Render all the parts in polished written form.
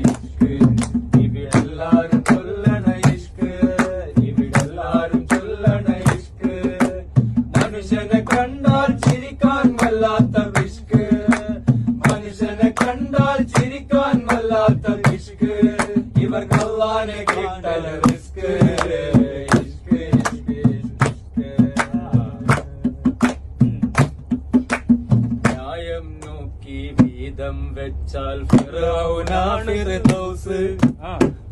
ഇഷ്ക് ഇവിടെല്ലാരും ചൊല്ലണ ഇഷ്ക് ഇവിടെല്ലാരും ചൊല്ലണ ഇഷ്ക് മനുഷ്യനെ കണ്ടാൽ ചിരിക്കാൻ വല്ലാത്ത വിഷ്ക് മനുഷ്യനെ കണ്ടാൽ ചിരിക്കാൻ വല്ലാത്ത വിഷ്ക് ഇവർക്ക് അല്ലാഹനെ കിട്ടൽ റിസ്ക് ന്യായം നോക്കി വീതം വെച്ചാൽ ഫിറഔനാ ഫിർദൗസ്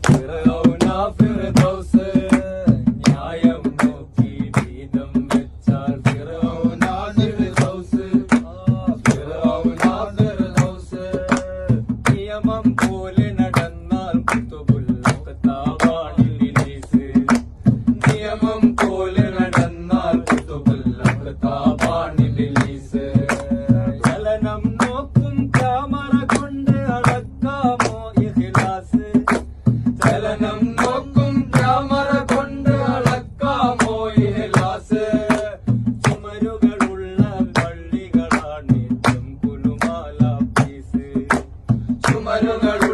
ഫിറഔനാ ഫിർദൗസ് ന്യായം നോക്കി വീതം വെച്ചാൽ ഫിറഔനാ ഫിർദൗസ് ഫിറഔനാ ഫിർദൗസ് നിയമം പോലെ നടന്നാൽ കുതുബുൽ അഖ്താബാനിൽ ഇബ്ലീസ് നിയമം പോലെ നടന്നാൽ കുതുബുൽ അഖ്താബാനിൽ ഇബ്ലീസ് ചലനം നോക്കും ക്യാമറ കൊണ്ട് അളക്കാമോ ഇഖ്ലാസ് ചലനം നോക്കും ക്യാമറ കൊണ്ട് അളക്കാമോ ഇഖ്ലാസ് ചുമരുകളുള്ള പള്ളികളാണ് കുലുമാല പീസ് ചുമരുകൾ